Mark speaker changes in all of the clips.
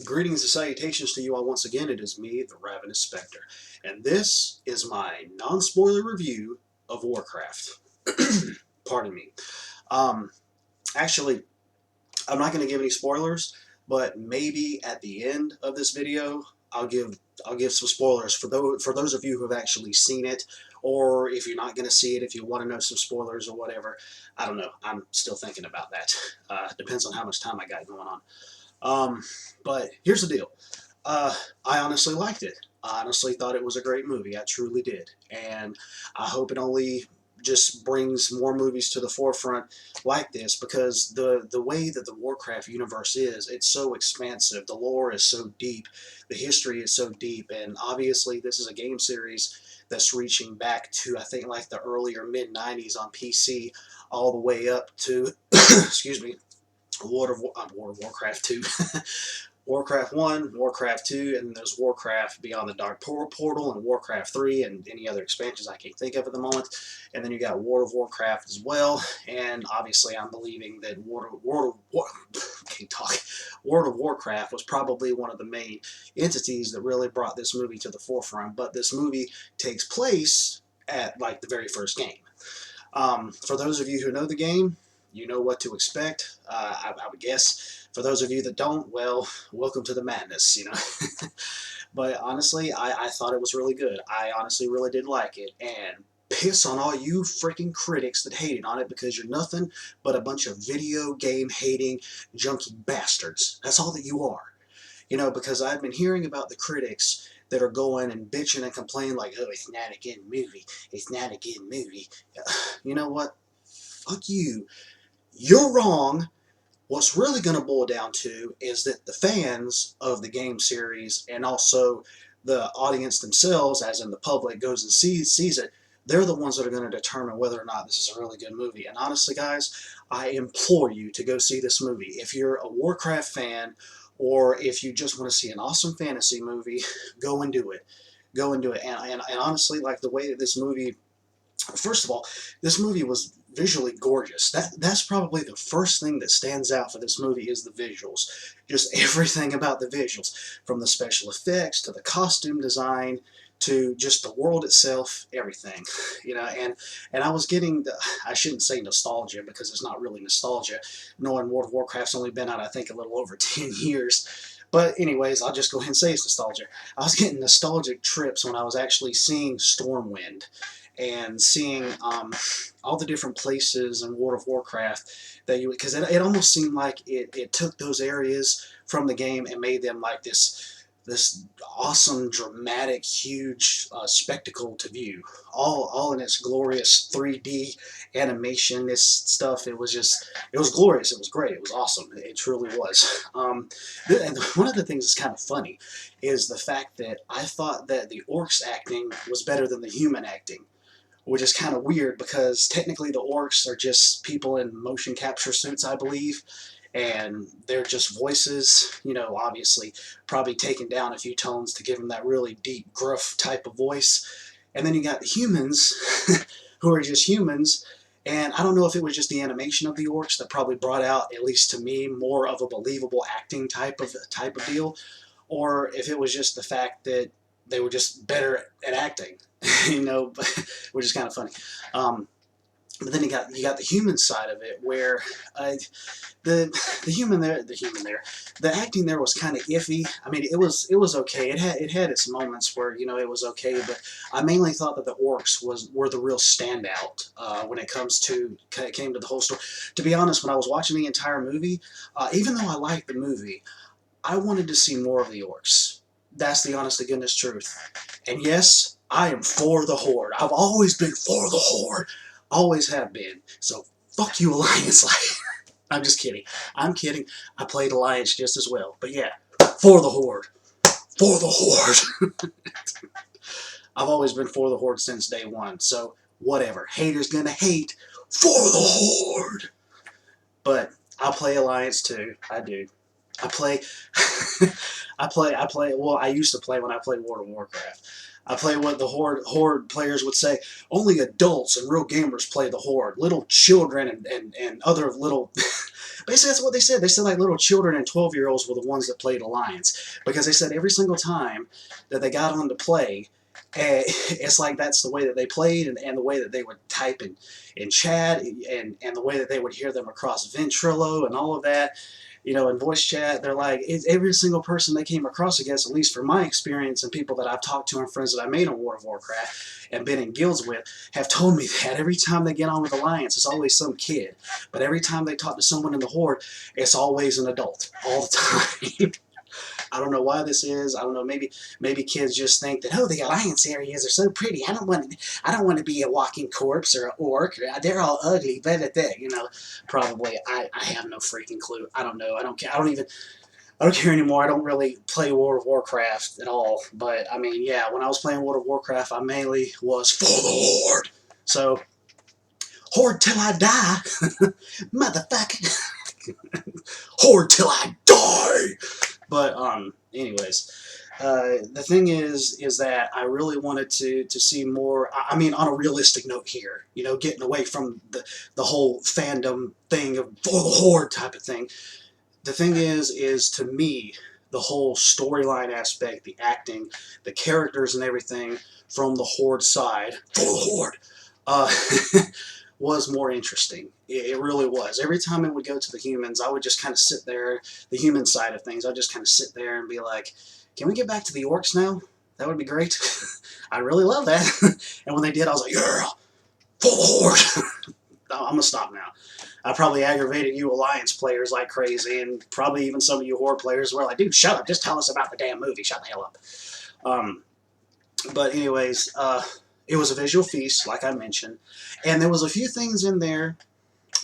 Speaker 1: Greetings and salutations to you all once again. It is me, the Ravenous Spectre, and this is my non-spoiler review of Warcraft. Pardon me. Um, Actually, I'm not going to give any spoilers, but maybe at the end of this video, I'll give I'll give some spoilers for those of you who have actually seen it, or if you're not going to see it, if you want to know some spoilers or whatever. I don't know. I'm still thinking about that. Depends on how much time I got going on. Um, but here's the deal. Uh, I honestly liked it. I honestly thought it was a great movie. I truly did. And I hope it only just brings more movies to the forefront like this, because the way that the Warcraft universe is, it's so expansive. The lore is so deep. The history is so deep. And obviously this is a game series that's reaching back to, I think, like the earlier mid-90s on PC all the way up to, excuse me, World of Warcraft 2. Warcraft 1, Warcraft 2, and then there's Warcraft Beyond the Dark Portal and Warcraft 3 and any other expansions I can't think of at the moment. And then you got World of Warcraft as well. And obviously I'm believing that World of Warcraft was probably one of the main entities that really brought this movie to the forefront. But this movie takes place at like the very first game. For those of you who know the game, you know what to expect. I would guess. For those of you that don't, well, welcome to the madness, you know. But honestly, I thought it was really good. I honestly really did like it. And piss on all you freaking critics that hated on it, because you're nothing but a bunch of video game hating junkie bastards. That's all that you are. You know, because I've been hearing about the critics that are going and bitching and complaining like, oh, it's not a good movie. It's not a good movie. You know what? Fuck you. You're wrong. What's really going to boil down to is that the fans of the game series, and also the audience themselves, as in the public, goes and sees it, they're the ones that are going to determine whether or not this is a really good movie. And honestly, guys, I implore you to go see this movie. If you're a Warcraft fan, or if you just want to see an awesome fantasy movie, go and do it. Go and do it. And honestly, like the way that this movie, first of all, this movie was visually gorgeous. That's probably the first thing that stands out for this movie is the visuals. Just everything about the visuals, from the special effects to the costume design to just the world itself, everything. You know, and I was getting the, I shouldn't say nostalgia, because it's not really nostalgia, knowing World of Warcraft's only been out, I think, a little over 10 years. But anyways, I'll just go ahead and say it's nostalgia. I was getting nostalgic trips when I was actually seeing Stormwind and seeing all the different places in World of Warcraft that you, because it almost seemed like it took those areas from the game and made them like this awesome, dramatic, huge spectacle to view, all in its glorious 3D animation. This stuff, it was glorious. It was great. It was awesome. It truly was. And one of the things that's kind of funny is the fact that I thought that the orcs acting was better than the human acting, which is kind of weird, because technically the orcs are just people in motion capture suits, I believe, and they're just voices, you know, obviously probably taken down a few tones to give them that really deep, gruff type of voice. And then you got the humans, who are just humans, and I don't know if it was just the animation of the orcs that probably brought out, at least to me, more of a believable acting type of deal, or if it was just the fact that they were just better at acting, you know, which is kind of funny. But then you got the human side of it, where the the acting there was kind of iffy. I mean, it was okay. It had its moments where, you know, it was okay, but I mainly thought that the orcs were the real standout when it came to the whole story. To be honest, when I was watching the entire movie, even though I liked the movie, I wanted to see more of the orcs. That's the honest to goodness truth. And yes, I am for the Horde. I've always been for the Horde. Always have been. So fuck you, Alliance. I'm just kidding. I'm kidding. I played Alliance just as well. But yeah, for the Horde. For the Horde. I've always been for the Horde since day one. So whatever. Haters gonna hate for the Horde. But I'll play Alliance too. I do. I play, well, I used to play when I played World of Warcraft. I play what the Horde players would say. Only adults and real gamers play the Horde. Little children and other little... Basically, that's what they said. They said like little children and 12-year-olds were the ones that played Alliance. Because they said every single time that they got on to play, it's like that's the way that they played and the way that they would type in chat and the way that they would hear them across Ventrilo and all of that. You know, in voice chat, they're like, every single person they came across against, at least from my experience and people that I've talked to and friends that I made on World of Warcraft and been in guilds with, have told me that every time they get on with Alliance, it's always some kid. But every time they talk to someone in the Horde, it's always an adult, all the time. I don't know why this is. I don't know. Maybe kids just think that, oh, the Alliance areas are so pretty. I don't want to be a walking corpse or an orc. They're all ugly. Blah, blah, blah. You know, probably. I have no freaking clue. I don't know. I don't care. I don't care anymore. I don't really play World of Warcraft at all. But I mean, yeah, when I was playing World of Warcraft, I mainly was for the Horde. So, Horde till I die, motherfucker. Horde till I die. But anyways, the thing is that I really wanted to see more. I mean, on a realistic note here, you know, getting away from the whole fandom thing of for the Horde type of thing. The thing is to me, the whole storyline aspect, the acting, the characters, and everything from the Horde side for the Horde. Uh, was more interesting. It really was. Every time it would go to the humans, I would just kind of sit there, the human side of things, I'd just kind of sit there and be like, can we get back to the orcs now? That would be great. I really love that. And when they did, I was like, yeah, full Horde. I'm going to stop now. I probably aggravated you Alliance players like crazy, and probably even some of you Horde players were like, dude, shut up. Just tell us about the damn movie. Shut the hell up. But anyways, it was a visual feast, like I mentioned, and there was a few things in there.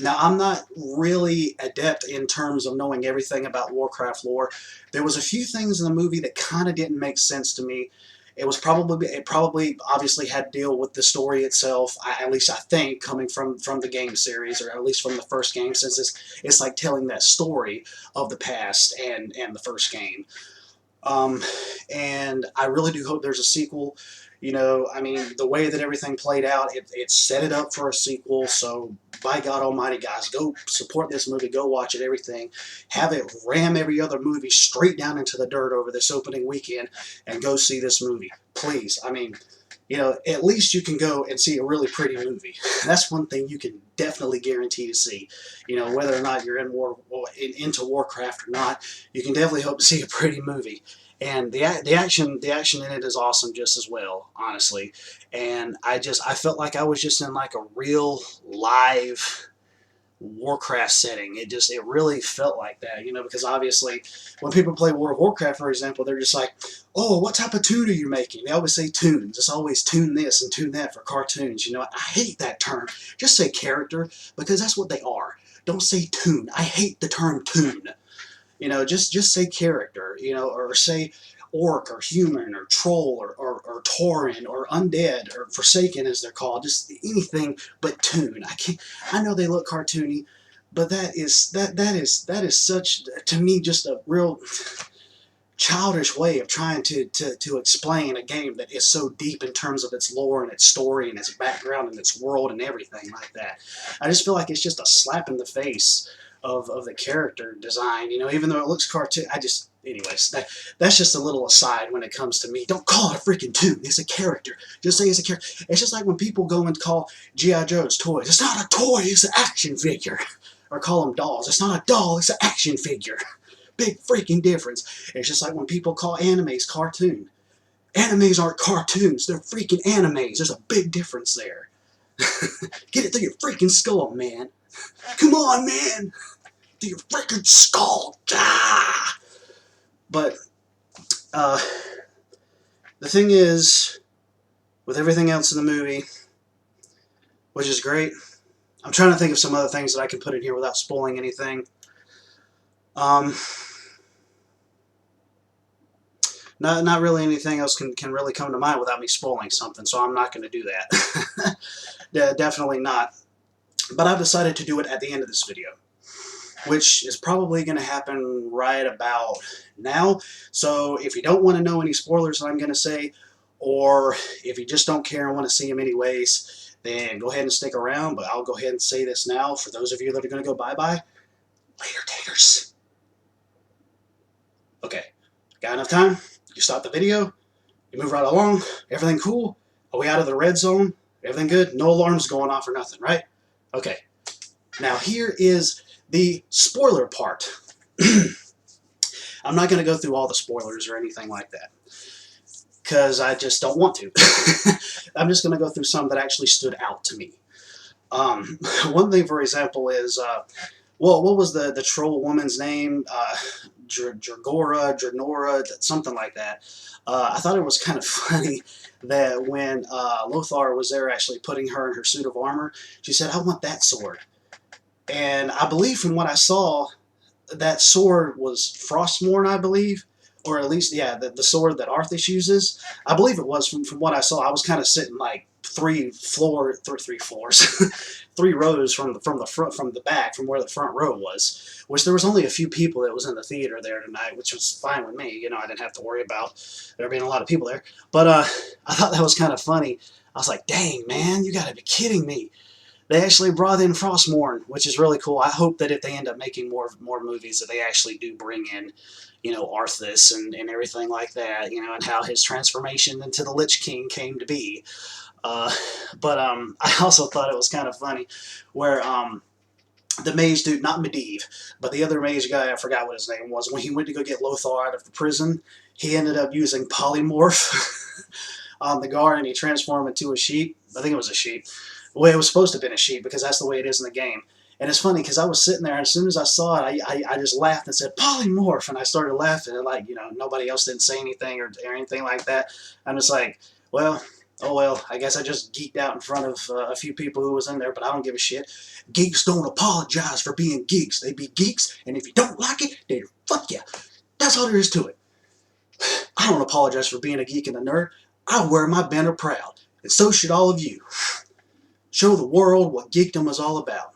Speaker 1: Now, I'm not really adept in terms of knowing everything about Warcraft lore. There was a few things in the movie that kind of didn't make sense to me. It probably obviously had to deal with the story itself. At least I think, coming from the game series, or at least from the first game, since it's like telling that story of the past and the first game. And I really do hope there's a sequel. You know, I mean, the way that everything played out, it set it up for a sequel. So, by God Almighty, guys, go support this movie. Go watch it, everything. Have it ram every other movie straight down into the dirt over this opening weekend and go see this movie. Please. I mean, you know, at least you can go and see a really pretty movie. That's one thing you can definitely guarantee to see. You know, whether or not you're into Warcraft or not, you can definitely hope to see a pretty movie. And the action in it is awesome just as well, honestly. And I felt like I was just in like a real live Warcraft setting. It really felt like that, you know, because obviously when people play World of Warcraft, for example, they're just like, oh, what type of tune are you making? They always say tunes. It's always tune this and tune that for cartoons. You know, I hate that term. Just say character, because that's what they are. Don't say tune. I hate the term tune. You know, just say character, you know, or say orc or human or troll or tauren or undead or forsaken as they're called. Just anything but tune. I know they look cartoony, but that is such, to me, just a real childish way of trying to explain a game that is so deep in terms of its lore and its story and its background and its world and everything like that. I just feel like it's just a slap in the face of the character design, you know, even though it looks cartoon. Anyways, that's just a little aside when it comes to me. Don't call it a freaking tune. It's a character. Just say it's a character. It's just like when people go and call G.I. Joe's toys. It's not a toy, it's an action figure. Or call them dolls. It's not a doll, it's an action figure. Big freaking difference. It's just like when people call animes cartoon. Animes aren't cartoons. They're freaking animes. There's a big difference there. Get it through your freaking skull, man. Come on, man. Through your freaking skull. Ah! But the thing is, with everything else in the movie, which is great, I'm trying to think of some other things that I can put in here without spoiling anything. Not really anything else can really come to mind without me spoiling something, so I'm not going to do that. Yeah, definitely not. But I've decided to do it at the end of this video, which is probably going to happen right about now. So if you don't want to know any spoilers that I'm going to say, or if you just don't care and want to see him anyways, then go ahead and stick around. But I'll go ahead and say this now for those of you that are going to go bye-bye. Later, taters. Okay, got enough time? You stop the video, you move right along, everything cool? Are we out of the red zone? Everything good? No alarms going off or nothing, right? Okay, now here is the spoiler part. I'm not going to go through all the spoilers or anything like that, because I just don't want to. I'm just going to go through some that actually stood out to me. One thing, for example, is, well, what was the troll woman's name? Dragonora, something like that. I thought it was kind of funny that when Lothar was there actually putting her in her suit of armor, she said, I want that sword. And I believe from what I saw, that sword was Frostmourne, I believe. Or at least, yeah, the sword that Arthas uses. I believe it was from what I saw. I was kind of sitting like three floors, three rows from the back, from where the front row was. Which there was only a few people that was in the theater there tonight, which was fine with me. You know, I didn't have to worry about there being a lot of people there. But I thought that was kind of funny. I was like, dang, man, you got to be kidding me. They actually brought in Frostmourne, which is really cool. I hope that if they end up making more movies, that they actually do bring in, you know, Arthas and everything like that, you know, and how his transformation into the Lich King came to be. But I also thought it was kind of funny where the mage dude, not Medivh, but the other mage guy, I forgot what his name was, when he went to go get Lothar out of the prison, he ended up using polymorph on the guard, and he transformed into a sheep. I think it was a sheep. Well, it was supposed to have been a sheep, because that's the way it is in the game. And it's funny, because I was sitting there, and as soon as I saw it, I just laughed and said, polymorph, and I started laughing, and like, you know, nobody else didn't say anything or anything like that. I'm just like, well, oh well, I guess I just geeked out in front of a few people who was in there, but I don't give a shit. Geeks don't apologize for being geeks. They be geeks, and if you don't like it, then fuck you. That's all there is to it. I don't apologize for being a geek and a nerd. I wear my banner proud, and so should all of you. Show the world what geekdom is all about.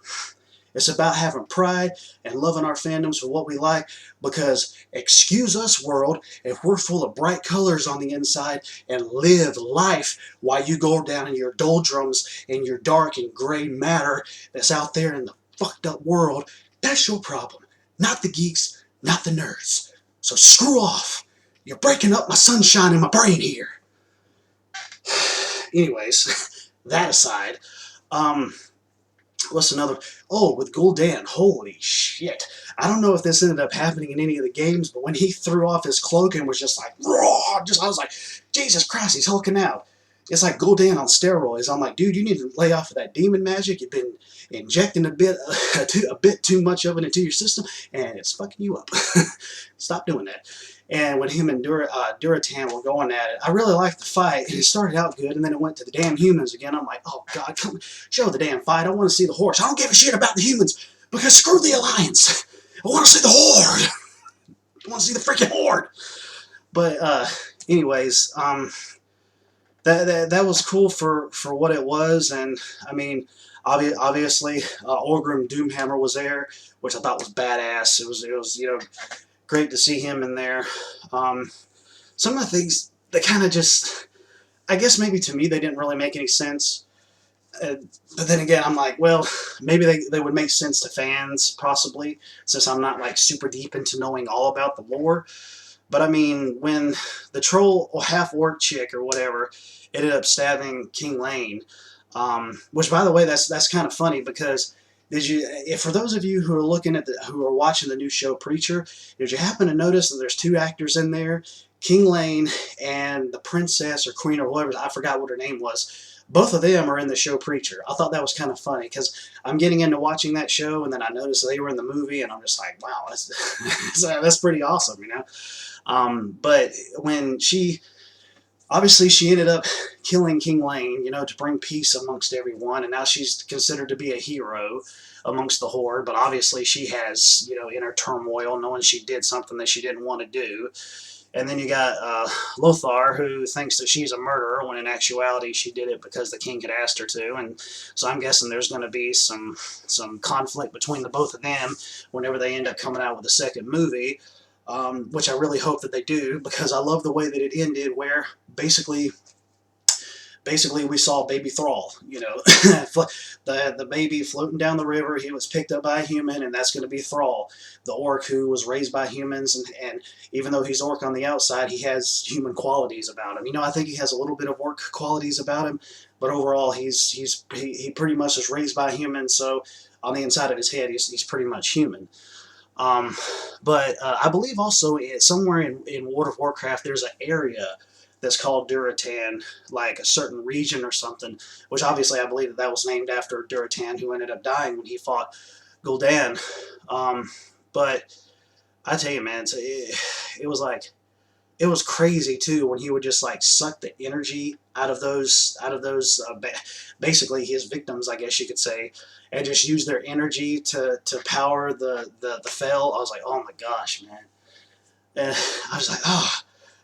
Speaker 1: It's about having pride and loving our fandoms for what we like, because, excuse us world, if we're full of bright colors on the inside and live life while you go down in your doldrums and your dark and gray matter that's out there in the fucked up world, that's your problem. Not the geeks, not the nerds. So screw off. You're breaking up my sunshine in my brain here. Anyways, that aside, what's another? Oh, with Gul'dan, holy shit. I don't know if this ended up happening in any of the games, but when he threw off his cloak and was just like, raw, I was like, Jesus Christ, he's hulking out. It's like Gul'dan on steroids. I'm like, dude, you need to lay off of that demon magic. You've been injecting a bit too much of it into your system, and it's fucking you up. Stop doing that. And when him and Duratan were going at it, I really liked the fight. And it started out good, and then it went to the damn humans again. I'm like, oh God, come show the damn fight. I want to see the horse. I don't give a shit about the humans, because screw the Alliance. I want to see the Horde. I want to see the freaking Horde. But anyways, that was cool for what it was. And I mean, obviously, Orgrim Doomhammer was there, which I thought was badass. It was you know, great to see him in there. Some of the things that kind of just, I guess maybe to me they didn't really make any sense. But then again, I'm like, well, maybe they would make sense to fans, possibly, since I'm not like super deep into knowing all about the lore. But I mean, when the troll or half-orc chick or whatever ended up stabbing King Lane, which by the way, that's kind of funny, because for those of you who are looking at who are watching the new show Preacher, did you happen to notice that there's two actors in there, King Lane and the princess or queen or whatever, I forgot what her name was. Both of them are in the show Preacher. I thought that was kind of funny, because I'm getting into watching that show, and then I noticed they were in the movie, and I'm just like, wow, that's pretty awesome, you know. But when obviously she ended up killing King Lane, you know, to bring peace amongst everyone, and now she's considered to be a hero amongst the Horde, but obviously she has, you know, inner turmoil, knowing she did something that she didn't want to do. And then you got Lothar, who thinks that she's a murderer, when in actuality she did it because the king had asked her to. And so I'm guessing there's going to be some conflict between the both of them whenever they end up coming out with a second movie. which I really hope that they do, because I love the way that it ended, where basically we saw baby Thrall, you know, the baby floating down the river. He was picked up by a human, and that's going to be Thrall, the orc who was raised by humans, and even though he's orc on the outside, he has human qualities about him. You know, I think he has a little bit of orc qualities about him, but overall he pretty much is raised by humans, so on the inside of his head he's pretty much human. Um, but I believe also somewhere in World of Warcraft there's an area that's called Duratan, like a certain region or something, which obviously I believe that was named after Duratan, who ended up dying when he fought Gul'dan. But I tell you, man, it was like, it was crazy too when he would just like suck the energy out of those basically his victims, I guess you could say, and just use their energy to power the Fel. I was like, oh my gosh, man. And I was like, oh,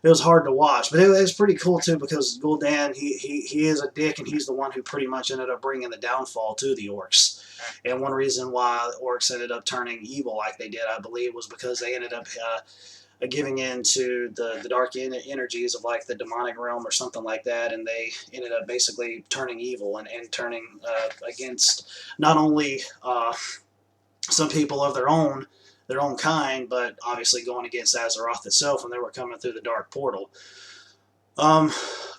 Speaker 1: it was hard to watch, but it was pretty cool too, because Gul'dan, he is a dick, and he's the one who pretty much ended up bringing the downfall to the orcs. And one reason why the orcs ended up turning evil like they did, I believe, was because they ended up giving in to the dark energies of like the demonic realm or something like that, and they ended up basically turning evil and turning against not only some people of their own kind, but obviously going against Azeroth itself when they were coming through the dark portal. Um,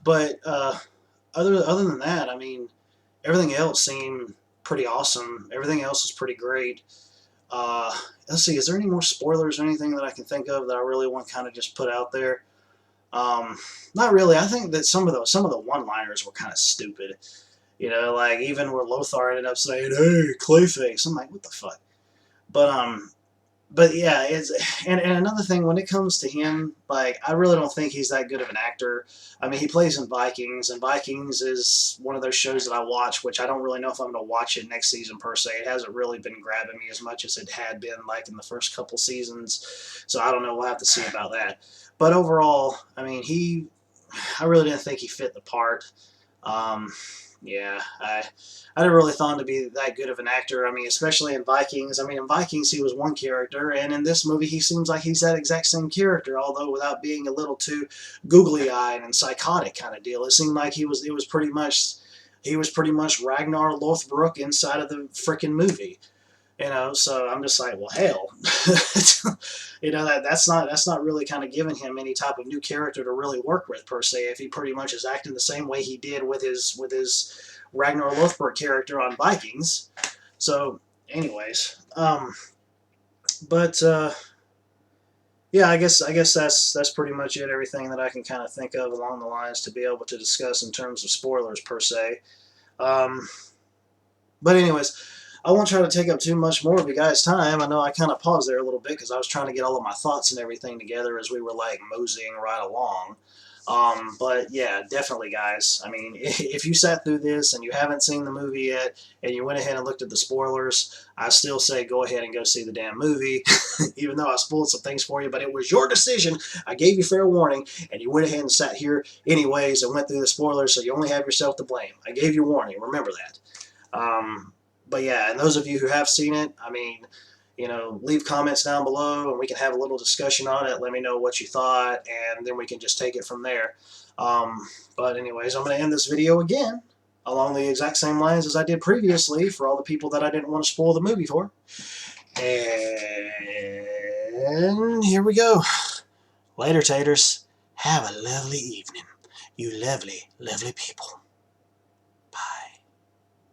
Speaker 1: but other than that, I mean, everything else seemed pretty awesome. Everything else is pretty great. Uh, let's see, is there any more spoilers or anything that I can think of that I really want to kind of just put out there? Not really. I think that some of the one-liners were kind of stupid. You know, like even where Lothar ended up saying, "Hey, Clayface," I'm like, what the fuck? But but yeah, and another thing, when it comes to him, like I really don't think he's that good of an actor. I mean, he plays in Vikings, and Vikings is one of those shows that I watch, which I don't really know if I'm going to watch it next season per se. It hasn't really been grabbing me as much as it had been like in the first couple seasons, so I don't know. We'll have to see about that. But overall, I mean, I really didn't think he fit the part. Um, yeah, I never really thought him to be that good of an actor. I mean, especially in Vikings. I mean, in Vikings he was one character, and in this movie he seems like he's that exact same character, although without being a little too googly-eyed and psychotic kind of deal. It seemed like he was pretty much Ragnar Lothbrok inside of the freaking movie. You know, so I'm just like, well, hell, you know, that's not really kind of giving him any type of new character to really work with per se. If he pretty much is acting the same way he did with his Ragnar Lothbrok character on Vikings. So, anyways, but yeah, I guess that's pretty much it. Everything that I can kind of think of along the lines to be able to discuss in terms of spoilers per se. Um, but anyways, I won't try to take up too much more of you guys' time. I know I kind of paused there a little bit because I was trying to get all of my thoughts and everything together as we were like moseying right along. But yeah, definitely, guys. I mean, if you sat through this and you haven't seen the movie yet, and you went ahead and looked at the spoilers, I still say go ahead and go see the damn movie, even though I spoiled some things for you. But it was your decision. I gave you fair warning, and you went ahead and sat here anyways and went through the spoilers, so you only have yourself to blame. I gave you warning. Remember that. But yeah, and those of you who have seen it, I mean, you know, leave comments down below and we can have a little discussion on it. Let me know what you thought, and then we can just take it from there. But anyways, I'm going to end this video again along the exact same lines as I did previously for all the people that I didn't want to spoil the movie for. And here we go. Later, taters. Have a lovely evening. You lovely, lovely people.